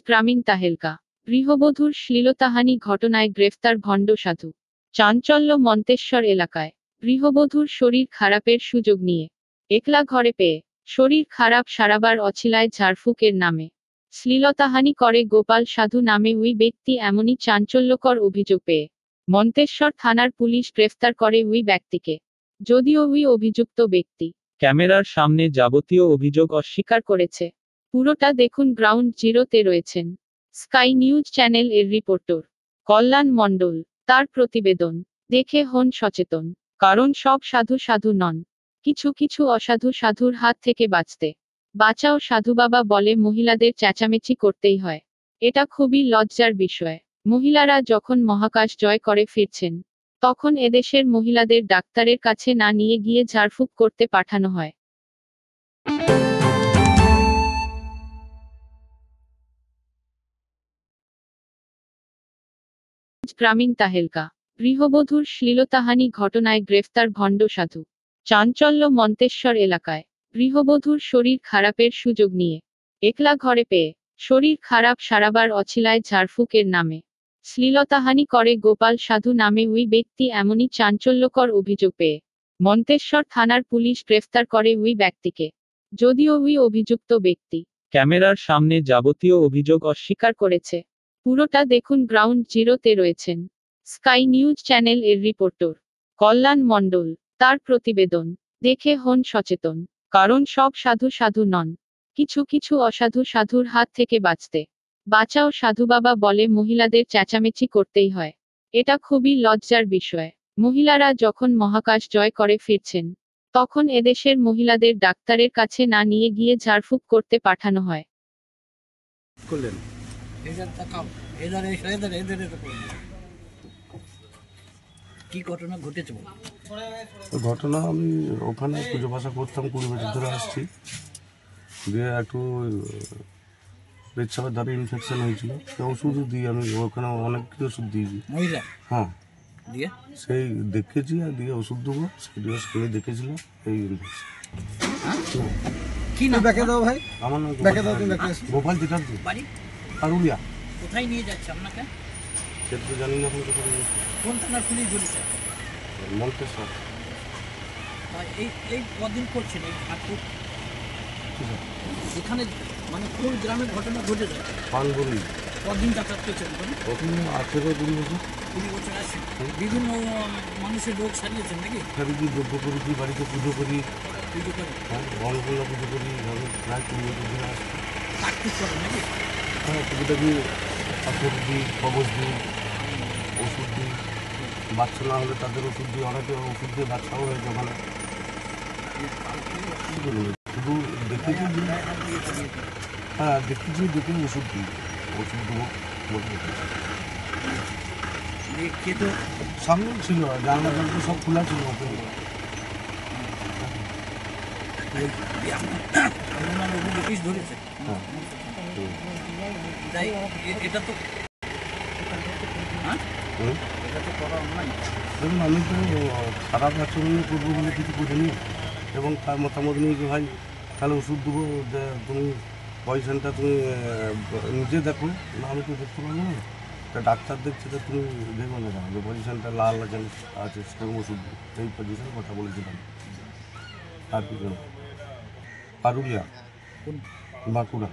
গ্রামীণ তাহেলকা গৃহবধূর শ্লীলতাহানি ঘটনায় গ্রেফতার ভণ্ড সাধু। চাঞ্চল্য মন্তেশ্বর এলাকায় গৃহবধূর শরীর খারাপের সুযোগ নিয়ে একলা ঘরে পেয়ে শরীর খারাপ সারাবার অছিলায় ঝাড়ফুঁকের নামে শ্লীলতাহানি করে গোপাল সাধু নামে ওই ব্যক্তি এমনই চাঞ্চল্যকর অভিযোগ পেয়ে মন্তেশ্বর থানার পুলিশ গ্রেফতার করে ওই ব্যক্তিকে। যদিও ওই অভিযুক্ত ব্যক্তি ক্যামেরার সামনে যাবতীয় অভিযোগ অস্বীকার করেছে। পুরোটা দেখুন গ্রাউন্ড জিরোতে রয়েছেন স্কাই নিউজ চ্যানেল এর রিপোর্টার কল্যাণ মণ্ডল। তার প্রতিবেদন দেখে হন সচেতন, কারণ সব সাধু সাধু নন। কিছু কিছু অসাধু সাধুর হাত থেকে বাঁচাও সাধু বাবা বলে মহিলাদের চেঁচামেচি করতেই হয়। এটা খুবই লজ্জার বিষয়। মহিলারা যখন মহাকাশ জয় করে ফিরছেন, তখন এদেশের মহিলাদের ডাক্তারের কাছে না নিয়ে গিয়ে ঝাড়ফুঁক করতে পাঠানো হয়। গ্রামীণ তাহেলকা গৃহবধূর শ্লীলতাহানি ঘটনায় গ্রেফতার ভণ্ড সাধু। চাঞ্চল্য মন্তেশ্বর এলাকায় গৃহবধূর শরীর খারাপের সুযোগ নিয়ে একলা ঘরে পেয়ে শরীর খারাপ সারাবার অছিলায় ঝাড়ফুঁকের নামে শ্লীলতাহানি করে গোপাল সাধু নামে ওই ব্যক্তি এমনই চাঞ্চল্যকর অভিযোগ পেয়ে মন্তেশ্বর থানার পুলিশ গ্রেফতার করে ওই ব্যক্তিকে। যদিও ওই অভিযুক্ত ব্যক্তি ক্যামেরার সামনে যাবতীয় অভিযোগ অস্বীকার করেছে। পুরোটা দেখুন গ্রাউন্ড জিরোতে রয়েছেন স্কাই নিউজ চ্যানেল এর রিপোর্টার কল্যাণ মণ্ডল। তার প্রতিবেদন দেখে হন সচেতন, কারণ সব সাধু সাধু নন। কিছু কিছু অসাধু সাধুর হাত থেকে বাঁচাও সাধু বাবা বলে মহিলাদের চেঁচামেচি করতেই হয়। এটা খুবই লজ্জার বিষয়। মহিলারা যখন মহাকাশ জয় করে ফিরছেন, তখন এদেশের মহিলাদের ডাক্তারের কাছে না নিয়ে গিয়ে ঝাড়ফুঁক করতে পাঠানো হয়। কি ঘটনা ঘটেছে? ঘটনা আমি ওখানে পুজো পাশা করতাম, 20 বছর ধরে আসছি। দিয়ে একটু পেচ্ছাপের দ্বারা ইনফেকশন হয়েছিল, ওষুধ দিয়ে আমি ওখানে অনেক কিছু ওষুধ দিয়েছি। মহিলা? হ্যাঁ, দিয়ে সেই দেখেছি আর দিয়ে ওষুধ দেবো সেটা খেয়ে দেখেছিল এই ইনফেকশন। কি না ব্যাকে দাও ভাই, আমার নাম গোপাল চ্যাটার্জি, বাড়ি আরুলিয়া। কোথায় নিয়ে যাচ্ছে আপনাকে সেটা তো জানি না। কোন থানার পুলিশ বলেছে? মন্তেশ্বর। এই কদিন করছেন এই ঠাকুর এখানে, মানে কোন গ্রামের ঘটনা ঘটেছে? পানগুড়ি। কদিন যাতায়াত করছেন ওখানে? 18-20 বছর। 20 বছর আসেন, বিভিন্ন মানুষের রোগ সারিয়েছেন নাকি? সারিয়ে দ্রব্য করেছি, বাড়িতে পুজো করি, হ্যাঁ অন্নপূর্ণা পুজো করি। প্রায় 20 বছর ধরে আসছি। প্র্যাকটিস করেন নাকি? হ্যাঁ, টুকিটাকি পাথর দিই, কবচ দিই, ওষুধ দিই। বাচ্চা না হলে তাদের ওষুধ দিই, অনেকে ওষুধ দিয়ে বাচ্চাও হয়েছে ওখানে। শুধু দেখেছি, হ্যাঁ দেখেছি, দেখে ওষুধ দিই, ওষুধ দেবো বলে খেতে সামনে ছিল, জানলা জানলা সব খোলা ছিল ওপেন। ধরেছে। এটা তো দেখুন, আমি তো খারাপ আচরণ করবো বলে কিছু করিনি, এবং তার মতামত নিয়ে যে ভাই তাহলে ওষুধ দেবো, তুমি পয়সাটা তুমি নিজে দেখো না, আমি তো দেখতে পারবো না। তা ডাক্তার দেখছে, তো তুমি দেখো না যে পজিশনটা লাল আছে সেরকম ওষুধ দেবো, এই পজিশনে কথা বলেছিলাম। আর কি পারুলিয়া, বাঁকুড়া।